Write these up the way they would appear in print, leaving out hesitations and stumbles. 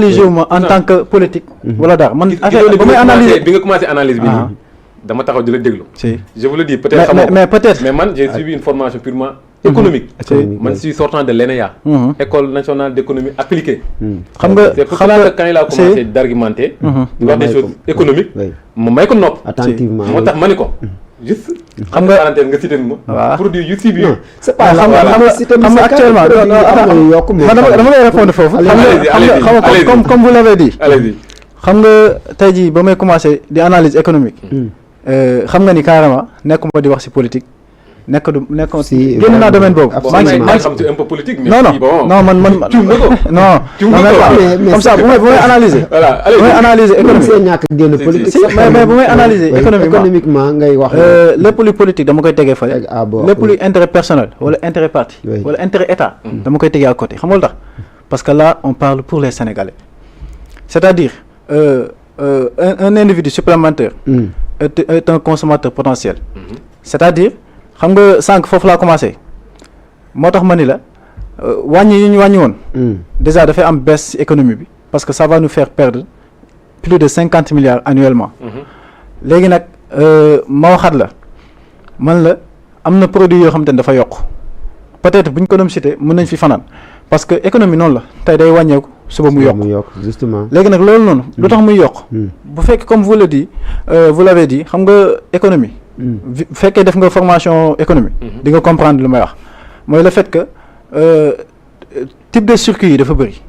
obligé wu ma en tant que politique. wala dara man affaire ba may analyser bi nga commencé analyse bi nii dama taxaw di la déglu. je vous le dis peut-être mais peut-être mais man j'ai suivi une formation purement économique. man je suis sortant de l'ENEA. école nationale d'économie appliquée. xam nga c'est pour cela que quand il a commencé d'argumenter. di wax des choses économiques. ma may ko nopp. attentivement moo tax ma ni ko. juste xam nga parenthèse nga cité ma. produit yu ciblé. c'est pas xam nga actuellement man dama lay répondre foofu. xam nga comme vous l'avez dit. allez-y xam nga tey jii ba may commencer di analyse économique. xam nga ni carrément nekkuma di wax ci politique. nekkoon génn naa domaine boobu. maa ngi xam ci un peu politique. mais non man non comme ça bu may analyser. voilà bu may analyser économie ñàkk génn politique mais bu may analyser économiquement ngay wax lépp luy politique dama koy tegee fële. lépp luy intérêt personnel wala intérêt parti wala intérêt état dama koy tegee à côté xam nga lu tax parce que là on parle pour les Sénégalais c'est-à-dire un individu supplémentaire est un consommateur potentiel c'est-à-dire xam nga sànq foofu laa commencé moo tax ma ni la wàññi yi ñu wàññi woon déjà dafay am baisse ci économie bi parce que ça va nous faire perdre plus de 50 milliards annuellement léegi nag ma waxaat la man la am na produit yoo xamante ne dafa yokk peut-être bu ñu ko doon cité mën nañ fi fanaan parce que économie noonu la tey day wàññeeku suba mu yokk justement léegi nag loolu noonu lu tax muy yokk bu fekk comme vous l'avez dit xam nga économie bu fekkee def nga formation économie di nga comprendre lu may wax mooy le fait que type de circuit yi dafa bëri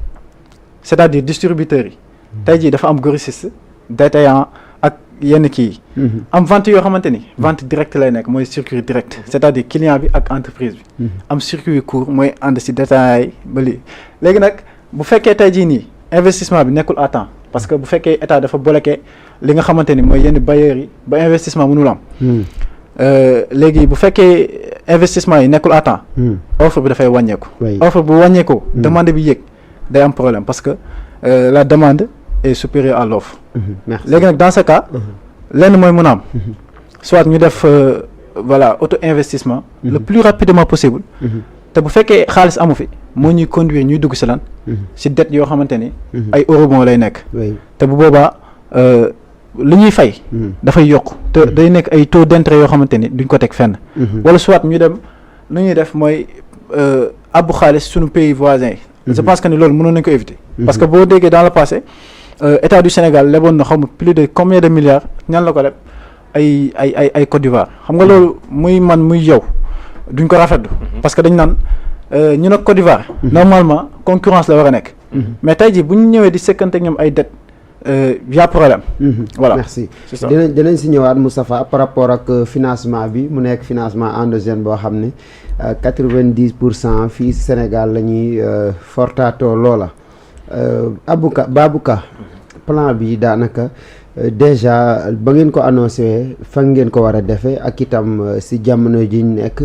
c'est-à-dire distributeurs yi tey jii dafa am grossiste détaillant ak yenn kii yi am vente yoo xamante ni vente directe lay nekk mooy circuit direct c'est-à-dire client bi ak entreprise bi am circuit court mooy ànd ci détaillant yi ba lii léegi nag bu fekkee tey jii nii investissement bi nekkul à temps parce que bu fekkee état dafa bloqué li nga xamante ni mooy yenn bailleurs yi ba investissement mënul am léegi bu fekkee investissement yi nekkul à temps offre bi dafay wàññeeku offre bu wàññeekoo demande bi yéeg day am problème parce que la demande est supérieure à l'offre léegi nag dans ce cas lenn mooy mën a am soit ñu def voilà auto investissement le plus rapidement possible te bu fekkee xaalis amu fi moo ñuy conduire ñuy dugg ci lan ci dette yoo xamante ni ay eurobond lay nekk te bu boobaa li ñuy fay dafay yokk te day nekk ay taux d'intérêt yoo xamante ni duñ ko teg fenn wala soit ñu dem lu ñuy def mooy abbu xaalis suñu pays voisins yi je pense que ni loolu mënoon nañ ko éviter parce que boo déggee dans le passé état du Sénégal leboon na xaw ma plus de combien de milliards ñan la ko leb ay Côte d'Ivoire xam nga loolu muy man muy yow duñ ko rafetlu parce que dañ naan ñu nag Côte d'Ivoire normalement concurrence la war a nekk mais tey jii bu ñu ñëwee di sekkante ak ñoom ay dette y a problème voilà merci dinañ si ñëwaat Moustapha par rapport ak financement bi mu nekk financement endogène boo xam ne 90% fii Sénégal la ñuy fortaatoo loola Babouka plan bi daanaka déjà ba ngeen ko annoncé fan ngeen ko war a defee ak itam si jamono ji ñu nekk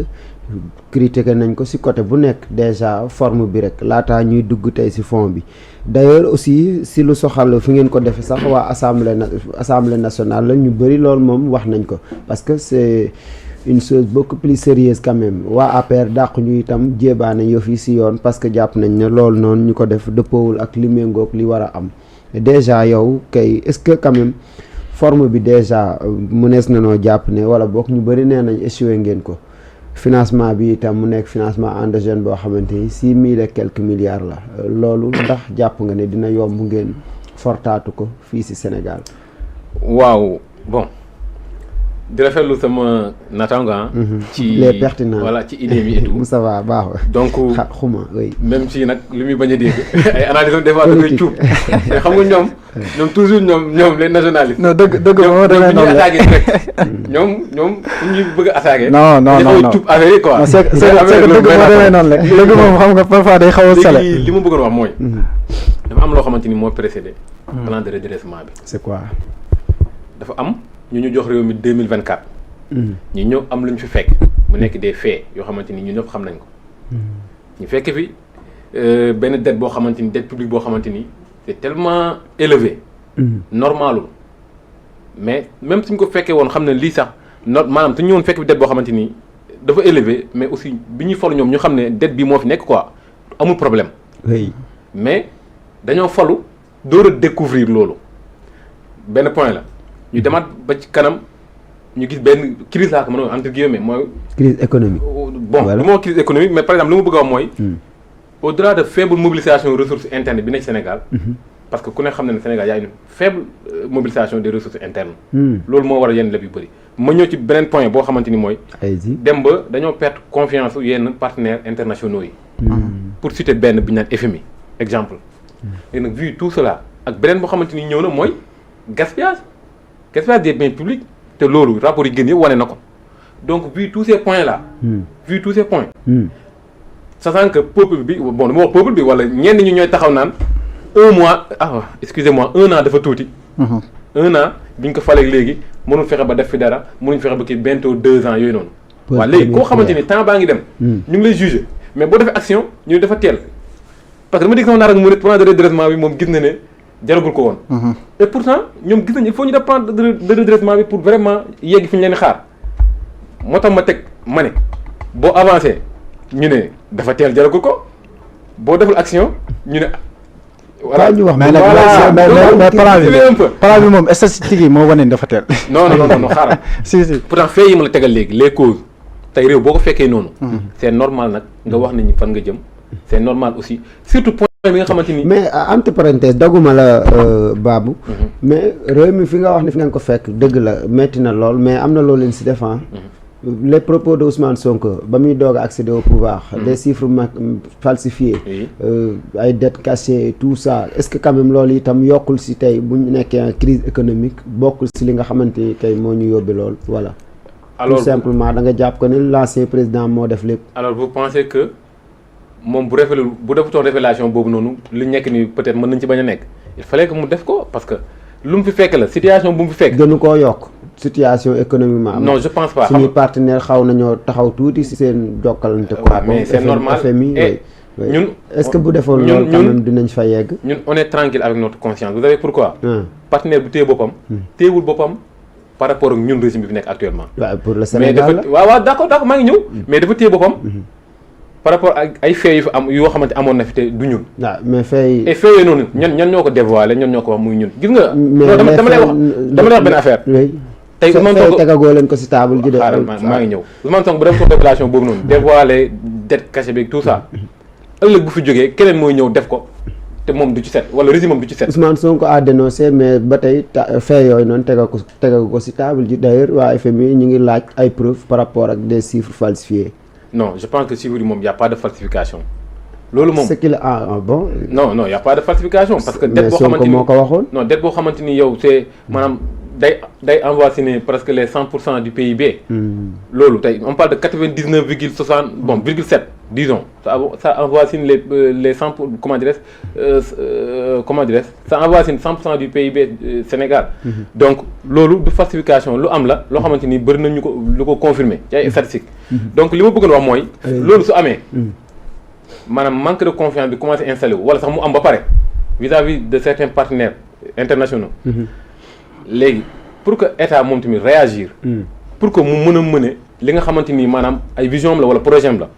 critiqué nañ ko si côté bu nekk déjà forme bi rek laataa ñuy dugg tey si fond bi d'ailleurs aussi si lu soxal fi ngeen ko defee sax waa assemblée nationale la ñu bëri loolu moom wax nañ ko parce que c'est une chose beaucoup plus sérieuse quand même waa APR dàq ñu itam jéebaane yëf yi si yoon parce que jàpp nañ ne loolu noonu ñu ko def dëppoowul ak li méngoog li war a am déjà yow kay est-ce que quand même forme bi déjà mënees na noo jàpp ne wala boog ñu bëri nee nañ échoué ngeen ko financement bi itam mu nekk financement endogène boo xamante ni 6 000 et quelques milliards la loolu ndax jàpp nga ne dina yomb ngeen fortaatu ko fii ci Sénégal. waaw bon di rafetlu sama naataango ci les pertinents voilà ci idée bi et tout. Moussa va baax donc xuma oui. même si nag li muy bañ a dégg ay analyse des fois da koy cuub mais xam nga ñoom toujours ñoom les nationalistes. non dëgg moo demee noonu la ñoom ñu bëgg a attaqué. non dafa cuub affaire yi quoi. c'est que dëgg moo demee noonu la dëgg moom xam nga parfois day xaw a sale. léegi li ma bëggoon wax mooy. dafa am loo xamante ni moo précédé. plan de redressement bi. c'est quoi. dafa am. ñu jox réew mi 2024. ñu ñëw am lu ñu fi fekk mu nekk des faits yoo xamante ni ñun ñëpp xam nañ ko. ñu fekk fi benn dette boo xamante ni dette publique boo xamante ni c'est tellement élevé. normalul mais même suñ ko fekkee woon xam ne lii sax maanaam suñu ñëwoon fekk fi dette boo xamante ni dafa élevé mais aussi bi ñuy falu ñoom ñu xam ne dette bi moo fi nekk quoi amul problème. oui mais dañoo falu door a découvrir loolu benn point la ñu demaat ba ci kanam ñu gis benn crise laa ko mën a entre guillemets mooy. crise économique. bon du ma crise économique mais par exemple lu ma bëgg a wax mooy. au-delà de faible mobilisation ressources internes bi nekk Sénégal. parce que ku ne xam na ne Sénégal y a une faible mobilisation des ressources internes. loolu moo war a yenn lépp yu bëri. ma ñëw ci beneen point boo xamante ni mooy. dem ba dañoo perdre confiance yenn partenaires internationaux yi. pour citer benn bi ñu naan FMI exemple. léegi nag vu tout cela ak beneen boo xamante ni ñëw na mooy gaspillage des biens publics te loolu rapport yi gën yëpp wane na ko donc vu tous ces points là. vu tous ces points. sachant que peuple bi bon dama wax peuple bi wala ñenn ñi ñooy taxaw naan un mois excusez-moi un an dafa tuuti. un an bi ñu ko faleeg léegi mënul fexe ba def fi dara mënuñ fexe ba kii bientôt 2 ans yooyu noonu. waaw léegi koo xamante ni temps baa ngi dem. ñu ngi lay juger mais boo defee action ñu dafa teel parce que dama dégg sama naar ak mu ne plan de redressement bi moom gis na ne jaragul ko woon. et pourtant ñoom gis nañ il faut ñu def plan de redressement bi pour vraiment yegg fi ñu leen xaar moo tax ma teg ma ne boo avancé ñu ne dafa teel jaragul ko boo deful action ñu ne. voilà ñu wax mais plan bi moom statistique yi moo wane ni dafa teel. non xaaral. si pourtant fee yi ma la tegal léegi les causes tey réew boo ko fekkee noonu. c'est normal nag nga wax nañu fan nga jëm. c'est normal aussi surtout point bi nga xamante ni. mais entre parenthèse daguma la Babou. mais réew mi fi nga wax ni fi ngeen ko fekk dëgg la metti na lool mais am na loolu leen si défend. les propos de Ousmane Sonko ba muy doog a accéder au pouvoir. des chiffres falsifiés. ay dettes cachées tout ça est-ce que quand même loolu itam yokkul si tey bu ñu nekkee en crise économique bokkul si li nga xamante ni tey moo ñu yóbbi lool voilà. alors tout simplement da nga jàpp ko ni l'ancien président moo def lépp. alors vous pensez que moom bu defutoon révélation boobu noonu li nekk ni peut-être mën nañ ci bañ a nekk il fallait que mu def ko parce que lu mu fi fekk la situation bu mu fi fekk. gënu koo yokk. situation économiquement. non je pense pas suñuy partenaire xaw nañoo taxaw tuuti si seen jokkalante. quoi mais c'est normal FMI ñun est-ce que bu defoon loolu quand même dinañ fa yegg. ñun on est tranquille avec notre conscience vous savez pourquoi. partenaire bu téye boppam. téyewul boppam par rapport ak ñun régime bi fi nekk actuellement. waaw pour le Sénégal mais dafa waaw d'accord maa ngi ñëw. mais dafa téye boppam. par rapport ak ay faits yu fi am yoo xamante amoon na fi te du ñun. waaw mais faits yi. et faits yooyu noonu ñan ñoo ko dévoilé ñan ñoo ko wax muy ñun gis nga. dama lay wax benn affaire. tey Ousmane Sonko tegagoo leen ko si table ji de. xaaral maa ngi ñëw Ousmane Sonko bu dem ko révélation boobu noonu dévoilé dette cachée bi tout ça ëllëg bu fi jógee keneen mooy ñëw def ko te moom du ci set wala régime moom du ci set. Ousmane Sonko a dénoncé mais ba tey fait yooyu noonu tegagu ko si table ji d'ailleurs waa FMI ñu ngi laaj ay preuves par rapport ak des chiffres falsifiés. non je pense que chiffres yi moom y a pas de falsification. loolu moom c'est qu'il bon. non y a pas de falsification. parce que dette boo xamante ni moo ko waxoon. non dette boo xamante ni yow c'est maanaam. day envoisiner presque les 100% du PIB. loolu tey on parle de 99,60 bon virgule 7 disons ça envoisine les 100 comment dirais-je ça envoisine 100% du PIB Sénégal. donc loolu du falsification lu am la loo xamante ni bëri na ñu ko lu ko confirmer ci ay statistiques. donc li ma bëggoon wax mooy. loolu su amee. maanaam manque de confiance bi commencé installé wu wala sax mu am ba pare vis-à-vis de certains partenaires internationaux. léegi pour que état moom tamit réagir. pour que mu mën a mëne li nga xamante ni maanaam ay vision am la wala projet am la.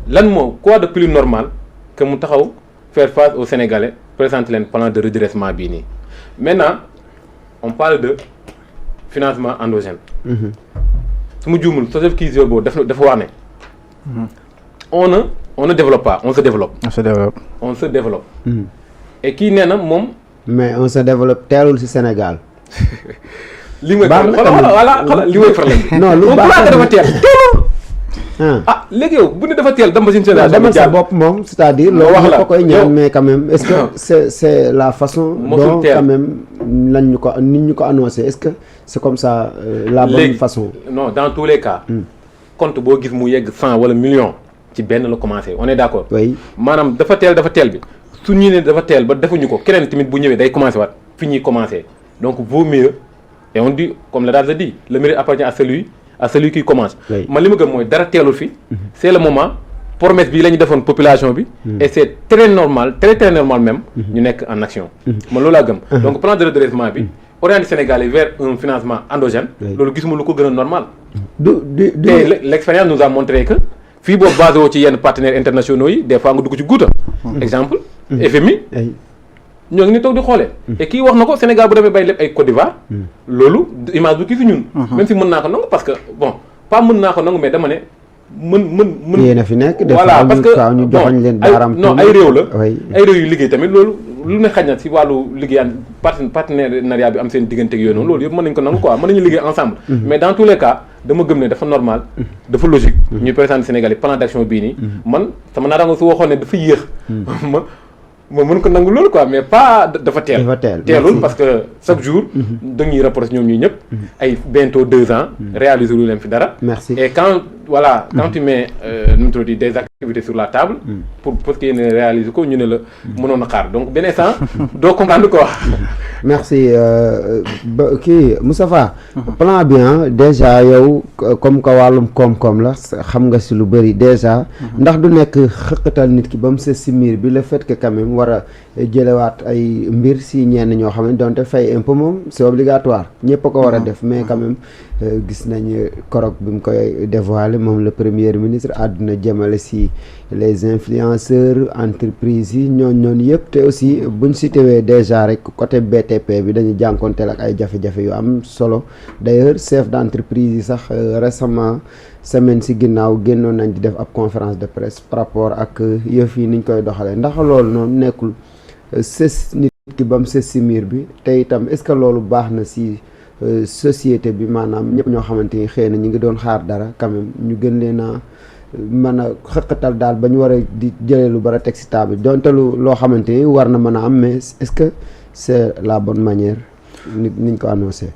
lan moo quoi de plus normal que mu taxaw faire face aux Sénégalais présenter leen plan de redressement bii nii. maintenant on parle de financement endogène. su ma juumul Joseph Kizio boobu dafa wax ne. on ne développe pas on se développe. on se développe. et kii nee na moom. mais on se développe teelul ci Sénégal. li mooy xoolal li mooy problème bi. non lu baax dafa teel teelul. léegi yow bu ne dafa teel dem ba suñu Sénégal. demal sa bopp moom c'est-à-dire. loo wax la ko koy ñaan mais quand même est-ce que c'est la façon. dont quand même nit ñu ko annoncé est-ce que c'est comme ça la bonne façon. non dans tous les cas. compte boo gis mu yegg 100 wala million ci benn la commencé on est d'accord. oui maanaam dafa teel bi. su ñu ne dafa teel ba defuñu ko keneen tamit bu ñëwee day commencé waat fi ñuy commencé donc vaut mieux et on dit comme l'adage dit le mérite appartient à celui qui commence. man li ma gëm mooy dara teelul fi. c'est le moment promesse bi la ñu defoon population bi. et c'est très normal très normal même. ñu nekk en action. man loolu laa gëm. donc plan de redressement bi orienté Sénégalais vers un financement endogène. loolu gisuma lu ko gën a normal. te l'expérience nous a montré que fii boo basé woo ci yenn partenaires internationaux yi des fois nga dugg ci guuta exemple. FMI ñoo ngi ni toog di xoolee. et kii wax na ko Sénégal bu demee bay lépp ay Côte d'Ivoire. loolu image bu kii si ñun. même si mën naa ko nangu parce que bon pas mën naa ko nangu mais dama ne mën. yéen a fi nekk voilà parce que ñu joxoñ leen baaraam non ay réew la. ay réew yu liggéey tamit loolu lu ne xaj na si wàllu liggéeyaan partenariat bi am seen diggante ak yooyu noonu loolu yëpp mën nañu ko nangu quoi mën nañu liggéey ensemble. mais dans tous les cas dama gëm ne dafa normal. dafa logique. ñuy présenté Sénégal yi plan d'action bii nii. man sama naataango su waxoon ne dafa yéex. ma mën ko nangu loolu quoi mais pas dafa teelul parce que chaque jour dañuy rapporter ñoom ñuy ñëpp ay bientôt 2 ans réaliser lu leen fi dara et quand tu mets des activités sur la table pour que yéen réaliser ko ñu ne la mënoon a xaar donc benn instant doo comprendre quoi. merci kii Moustapha plan bi déjà yow comme que wàllum koom-koom la xam nga si lu bëri déjà ndax du nekk xëqatal nit ki ba mu sës si miir bi le fait que quand même war a jëlewaat ay mbir si ñenn ñoo xam ne donte fay impôt moom c'est obligatoire ñëpp a ko war a def mais quand même gis nañ korog bi mu koy dévoilé moom le premier ministre àdduna jëmale si les influenceurs entreprises yi ñooñu yëpp te aussi buñ citewee déjà rek côté BTP bi dañu jànkonteel ak ay jafe-jafe yu am solo d'ailleurs chef d'entreprise yi sax récemment semaine si ginnaaw génnoon nañ di def ab conférence de presse par rapport ak yëf yi niñ koy doxalee ndax loolu noonu nekkul sës nit ki ba mu sës si miir bi te itam est-ce que loolu baax na si société bi maanaam ñëpp ñoo xamante ni xëy na ñu ngi doon xaar dara quand même ñu gën leen a mën a xëqatal daal ba ñu war a di jëlee lu bara teg si table donte loo xamante ni war na mën a am mais est-ce que c'est la bonne manière niñ ko annoncé.